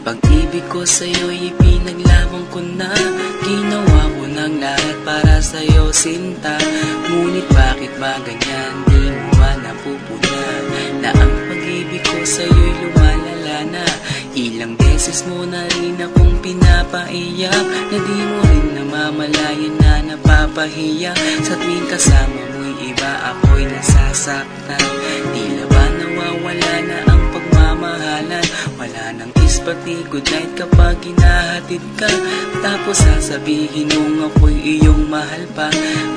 Pag-ibig ko sa'yo'y ipinaglaban ko na. Ginawa ko ng lahat para sa'yo, sinta. Ngunit bakit ba ganyan, di mo ba napupuna na ang pag-ibig ko sa'yo'y lumalala na? Ilang beses mo na rin akong pinapaiyak, na di mo rin namamalayan na napapahiya. Sa tuwing kasama mo'y iba, ako'y nasasaktan. Tila ba nawawala na ang pagmamahalan? Wala nang kiss pati goodnight kapag hinahatid ka. Tapos sasabihin mong ako'y iyong mahal pa.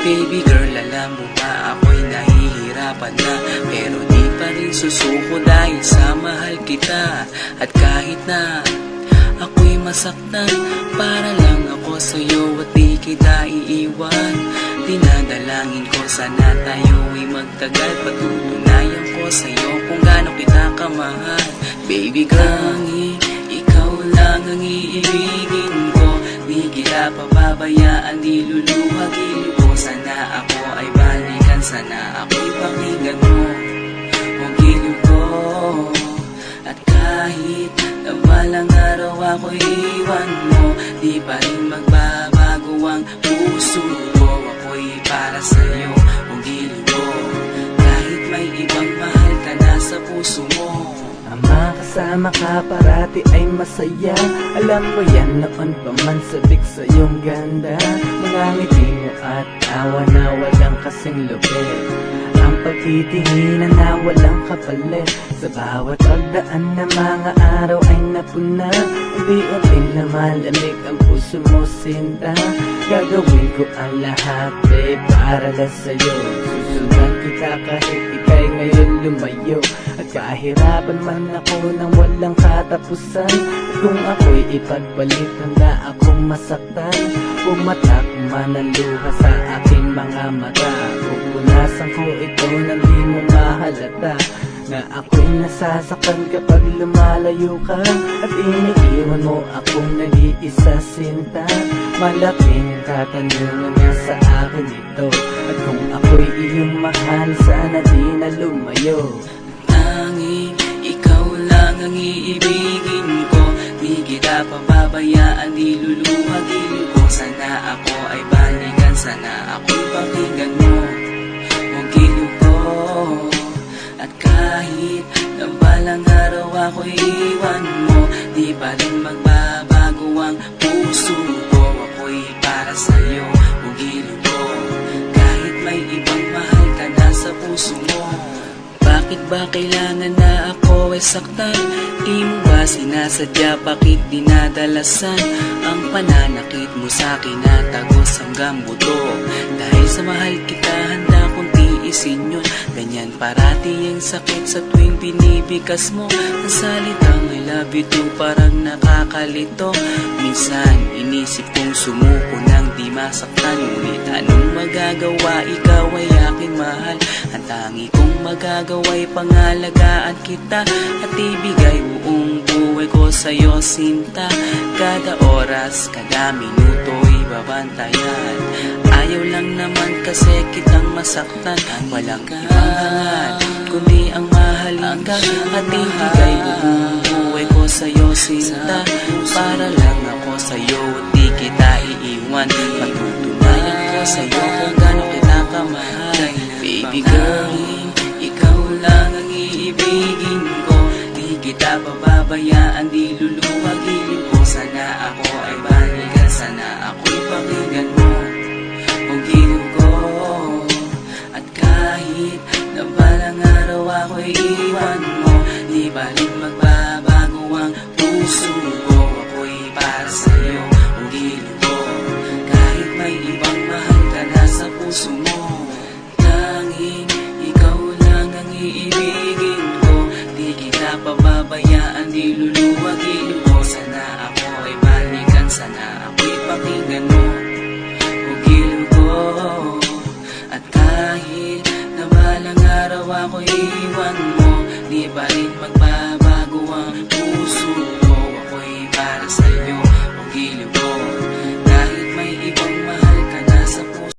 Baby girl, alam mo ba ako'y nahihirapan na, pero di pa rin susuko dahil sa mahal kita. At kahit na ako'y masaktan, para lang ako sa'yo at di kita iiwan. Dinadalangin ko sana tayo'y magtagal, patutunayan ko sa'yo kung gaano kita kamahal. Baby girl, ikaw lang ang iibigin ko. Di kita pababayaan, di luluhagin ko. Sana ako ay balikan, sana ako'y pakinggan mo ang giliw ko. At kahit na balang araw ako'y iwan mo, di pa rin magbabago ang puso ko. Ako'y para sa'yo ang giliw ko, kahit may ibang mahal ka na sa puso mo. Ang makasama ka parati ay masaya. Alam mo yan noon pa man sabik sa iyong ganda. Mga ngiti mo at tawa na walang kasing lupit. Ang pagtitinginan na walang kapalit. Sa bawat pagdaan na mga araw ay napuna. Unti-unting na malamig ang puso mo, sinta. Gagawin ko ang lahat, babe, para lang sa'yo. Susundan kita kahit ika'y ngayon lumayo. At kahirapan man ako nang walang katapusan. At kung ako'y ipagbalik, handa akong masaktan. Pumatak man ang luha sa aking mga mata. Pupunasan ko ito nang di mo mahalata, na ako'y nasasaktan kapag lumalayo ka. At iniiwan mo akong nag-iisa, sinta. Malaking katanungan na sa akin ito. At kung ako'y iyong mahal, sana di na lumayo. Tanging ikaw lang ang iibigin ko. Di kita pababayaan, di luluhagin ko. Sana ako ay balikan, sana ako'y pakinggan mo ang giliw ko. At kahit na balang araw ako'y iwan mo, di pa rin magbabago ang puso ko. Ako'y para sa'yo ang giliw ko, kahit may ibang mahal ka na sa puso mo. Bakit ba kailangan na ako ay saktan? Di mo ba sinasadya, bakit dinadalasan ang pananakit mo sa'kin na tagos hanggang buto? Dahil sa mahal kita, handa kong tiisin yun. Ganyan parati ang sakit sa tuwing binibigas mo. Ang salitang I love you too parang nakakalito. Minsan inisip kong sumuko nang di masaktan. Ngunit anong magagawa, ikaw ay aking mahal. Ang tangi kong magagawa'y pangalagaan kita at ibigay buong buhay ko sa'yo, sinta. Kada oras, kada minuto'y babantayan. Ayaw lang naman kasi kitang masaktan. Walang ibang hangad kundi ang mahalin ka at ibigay buong buhay ko sa'yo, sinta. Para lang ako sa'yo at di kita iiwan. Patutunayan ko sa'yo kung gaano kita kamahal. Baby girl, ikaw lang ang iibigin ko. Di kita pababayaan, di luluhagin ko. Sana ako ay balikan, sana ako'y pakinggan mo ang giliw ko. At kahit na balang araw ako'y iwan mo, di pa rin magbabago ang puso ko. Ako'y para sa'yo ang giliw ko, kahit may ibang mahal ka na sa puso mo. Tanging ikaw lang ang iibigin ko. Di kita pababayaan, di luluhagin ko. Sana ako ay balikan, sana ako'y pakinggan mo ang giliw ko. At kahit na balang araw ako'y iwan mo, di pa rin magbabago ang puso ko. Ako'y para sa'yo ang giliw ko,